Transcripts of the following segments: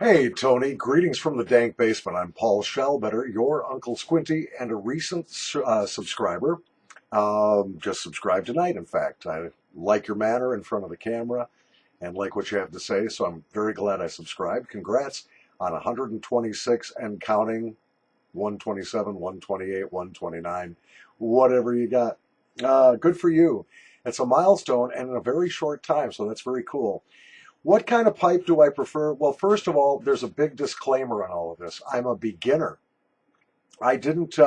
Hey, Tony. Greetings from the dank basement. I'm Paul Shellbetter, your Uncle Squinty, and a recent subscriber. Just subscribed tonight, in fact. I like your manner in front of the camera and like what you have to say, so I'm very glad I subscribed. Congrats on 126 and counting, 127, 128, 129, whatever you got. Good for you. It's a milestone and in a very short time, so that's very cool. What kind of pipe do I prefer? Well, first of all, there's a big disclaimer on all of this. I'm a beginner. I didn't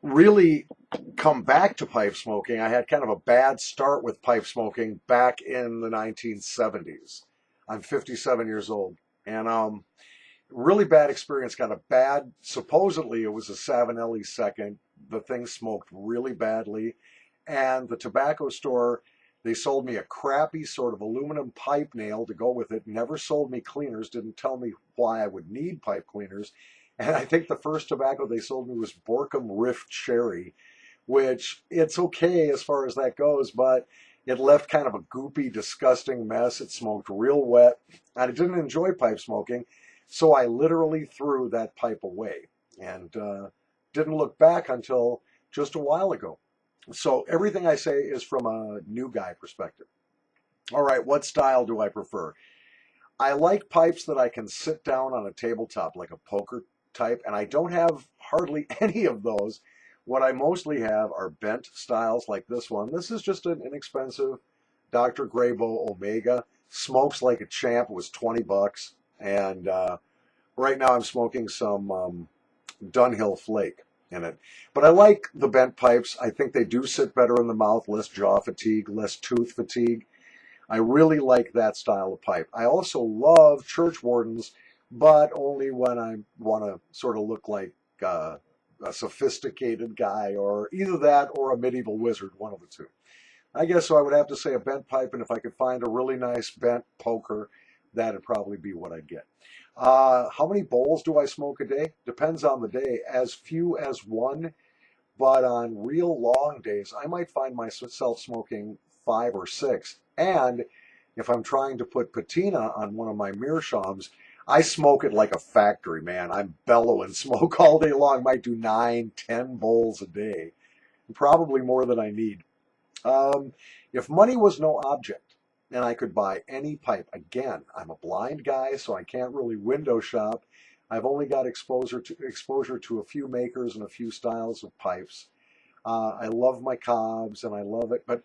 really come back to pipe smoking. I had kind of a bad start with pipe smoking back in the 1970s. I'm 57 years old, and really bad experience. Got a bad, supposedly it was a Savinelli second. The thing smoked really badly, and the tobacco store, they sold me a crappy sort of aluminum pipe nail to go with it. Never sold me cleaners, didn't tell me why I would need pipe cleaners. And I think the first tobacco they sold me was Borkum Rift Cherry, which it's okay as far as that goes, but it left kind of a goopy, disgusting mess. It smoked real wet. I didn't enjoy pipe smoking, so I literally threw that pipe away and didn't look back until just a while ago. So everything I say is from a new guy perspective. All right, what style do I prefer? I like pipes that I can sit down on a tabletop like a poker type, and I don't have hardly any of those. What I mostly have are bent styles like this one. This is just an inexpensive Dr. Graybo Omega. Smokes like a champ. It was 20 bucks. And right now I'm smoking some Dunhill Flake in it. But I like the bent pipes. I think they do sit better in the mouth, less jaw fatigue, less tooth fatigue. I really like that style of pipe. I also love church wardens, but only when I want to sort of look like a sophisticated guy, or either that or a medieval wizard, one of the two. I guess so I would have to say a bent pipe, and if I could find a really nice bent poker, that'd probably be what I'd get. How many bowls do I smoke a day? Depends on the day. As few as one, but on real long days, I might find myself smoking five or six. And if I'm trying to put patina on one of my meerschaums, I smoke it like a factory, man. I'm bellowing smoke all day long. Might do 9, 10 bowls a day, probably more than I need. Um, if money was no object and I could buy any pipe, again, I'm a blind guy, so I can't really window shop. I've only got exposure to a few makers and a few styles of pipes. I love my cobs and I love it, but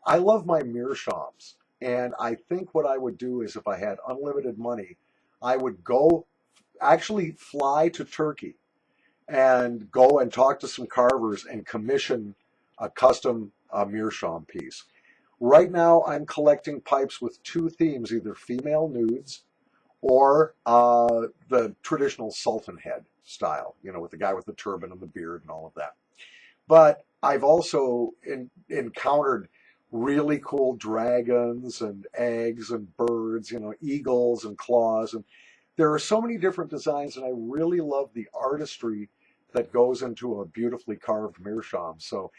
I love my meerschaums. And I think what I would do is if I had unlimited money, I would go actually fly to Turkey and go and talk to some carvers and commission a custom meerschaum piece. Right now, I'm collecting pipes with two themes, either female nudes or the traditional Sultan head style, with the guy with the turban and the beard and all of that. But I've also encountered really cool dragons and eggs and birds, eagles and claws. And there are so many different designs, and I really love the artistry that goes into a beautifully carved meerschaum. So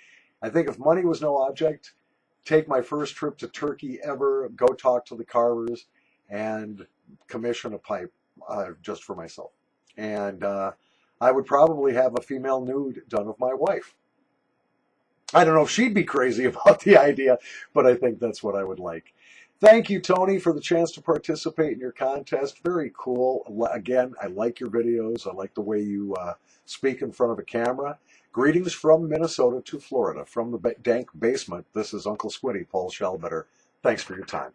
I think if money was no object, take my first trip to Turkey ever, go talk to the carvers, and commission a pipe just for myself. And I would probably have a female nude done of my wife. I don't know if she'd be crazy about the idea, but I think that's what I would like. Thank you, Tony, for the chance to participate in your contest. Very cool. Again, I like your videos. I like the way you speak in front of a camera. Greetings from Minnesota to Florida. From the dank basement, this is Uncle Squinty, Paul Shellbetter. Thanks for your time.